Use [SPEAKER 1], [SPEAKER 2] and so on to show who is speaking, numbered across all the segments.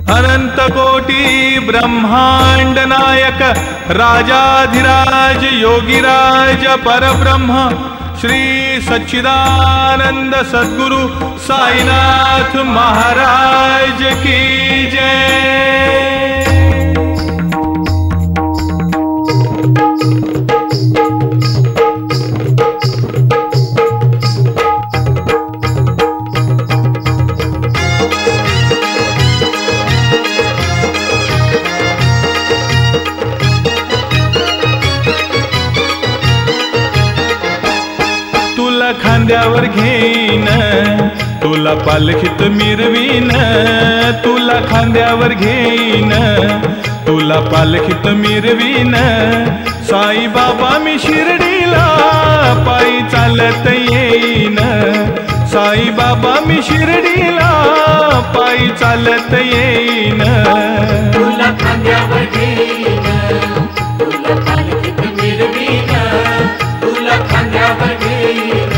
[SPEAKER 1] अनंत कोटी ब्रह्मांड नायक राजाधिराज योगीराज परब्रह्म श्री सच्चिदानंद सद्गुरु साईनाथ महाराज की जय। खांद्यावर घेईन तुला पालखीत मिरवीन, तुला खांद्यावर घेईन तुला पालखीत मिरवीन। साई बाबा मी शिर्डीला पायी चालत येईन, साई बाबा मी शिर्डीला पायी चालत येईन।
[SPEAKER 2] तुला खांद्यावर घेईन तुला पालखीत मिरवीन, तुला खांद्यावर घेईन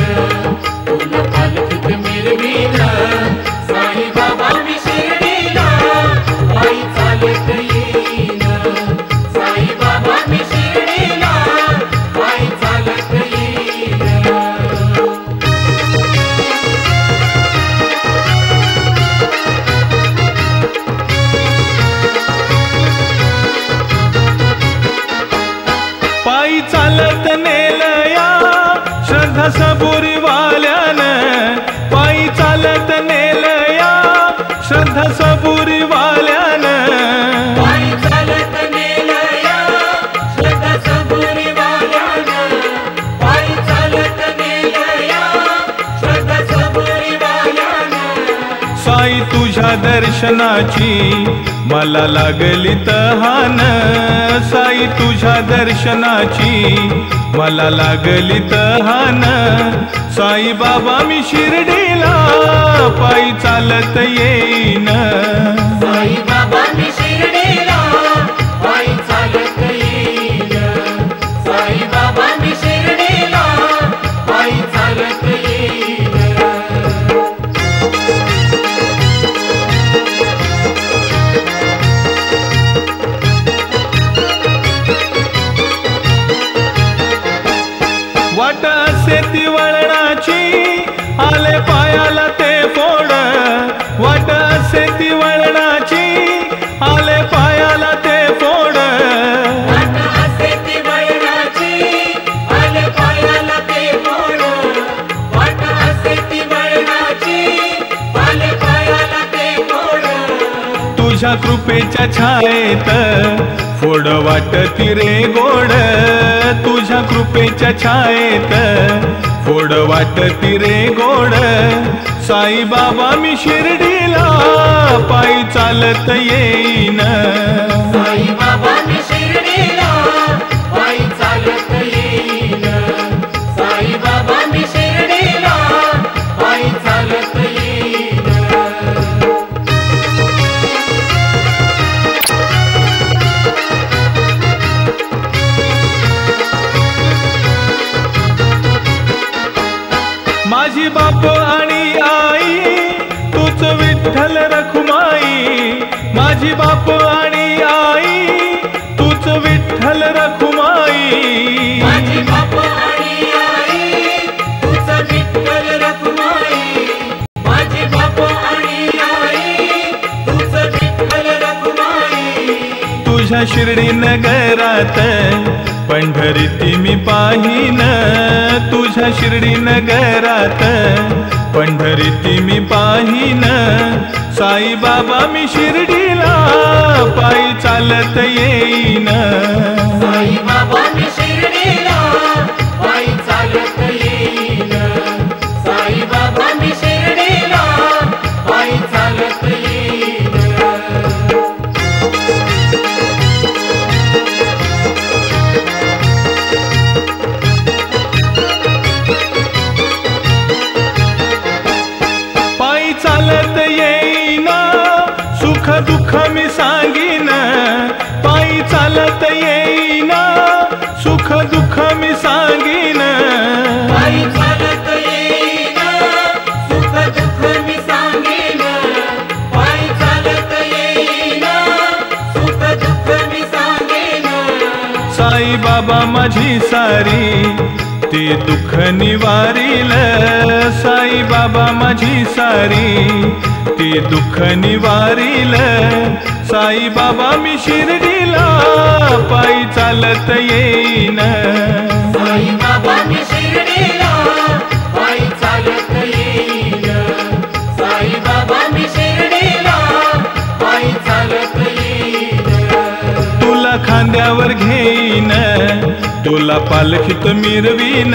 [SPEAKER 2] तुला पालखीत मिरवीन। साई बाबा मी शिर्डीला पायी चालत येईन, साई बाबा मी शिर्डीला पायी चालत येईन।
[SPEAKER 1] पायी चालत नेलया श्रद्धा सबुरीवाल्यान, पायी चालत नेलया श्रद्धा सबुरीवाल्यान।
[SPEAKER 2] पायी चालत नेलया श्रद्धा सबुरीवाल्यान, पायी चालत नेलया श्रद्धा सबुरीवाल्यान।
[SPEAKER 1] साई तुझ्या दर्शनाची मला लागली तहान, साई तुझ्या दर्शनाची मला लागली तहान। साई बाबा मी शिर्डीला पायी चालत येईन,
[SPEAKER 2] साई बाबा मी शिर्डीला पायी चालत येईन, साई बाबा मी शिर्डीला पायी चालत येईन।
[SPEAKER 1] वाट असे ती वळणाची आले पायाला ते फोड, वाट असे ती वळणाची आले पायाला ते फोड।
[SPEAKER 2] वाट असे ती वळणाची आले पायाला ते फोड, वाट असे ती वळणाची आले पायाला ते फोड।
[SPEAKER 1] तुझ्या कृपेच्या छायेत फोड वाटती रे गोड, तुझ्या कृपेच्या छायेत फोड वाटती रे गोड। साई बाबा मी शिर्डीला पायी चालत येईन,
[SPEAKER 2] साई बाबा मी शिर्डीला पायी चालत येईन, साई बाबा मी शिर्डीला पायी चालत येईन।
[SPEAKER 1] माझी बाप आणि आई तूच विठ्ठल रखुमाई, माझी बाप आणि आई तूच विठ्ठल रखुमाई।
[SPEAKER 2] माझी बाप आणि आई तूच विठ्ठल रखुमाई, माझी बाप आणि आई तूच विठ्ठल रखुमाई।
[SPEAKER 1] तुझ्या शिर्डी नगरात पंढरीती मी पाहीन, तुझ्या शिर्डी नगरात पंढरीती मी पाहीन। साई बाबा मी शिर्डीला पायी चालत येईन,
[SPEAKER 2] साई बाबा मी शिर्डीला पायी चालत येईन, साई बाबा मी शिर्डीला पायी चालत येईन।
[SPEAKER 1] पायी चालत येईन सुख दुःख मी सांगीन, पायी चालत येईन सुख दुःख मी सांगीन।
[SPEAKER 2] पायी चालत येईन सुख दुःख मी सांगीन, पायी चालत येईन
[SPEAKER 1] बाबा माझी सारी ती दुःख निवारील साई बाबा माझी सारी ती दुःख निवारील साई बाबा मी शिर्डीला पायी चालत येईन
[SPEAKER 2] साई बाबा मी शिर्डीला पायी चालत येईन साई बाबा मी शिर्डीला पायी चालत येईन
[SPEAKER 1] तुला खांद्यावर घेईन तुला पालखीत मिरवीन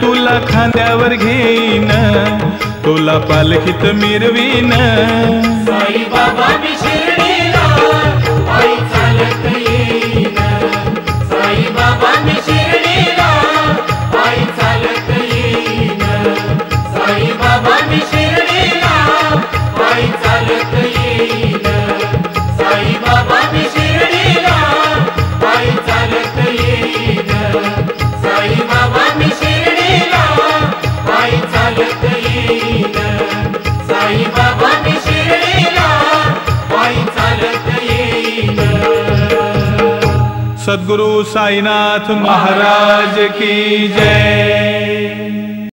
[SPEAKER 1] तुला खांद्यावर घेईन तुला पालखीत मिरवीन
[SPEAKER 2] साई बाबा मी शिर्डीला पायी चालत येईन साई बाबा मी शिर्डीला पायी चालत येईन साई बाबा मी शिर्डीला पायी चालत येईन साई बाबा मी शिर्डीला पायी चालत येईन साई बाबा मी शिर्डीला पायी चालत येईन साई बाबा मी शिर्डीला पायी चालत येईन
[SPEAKER 1] सद्गुरु साईनाथ महाराज की जय।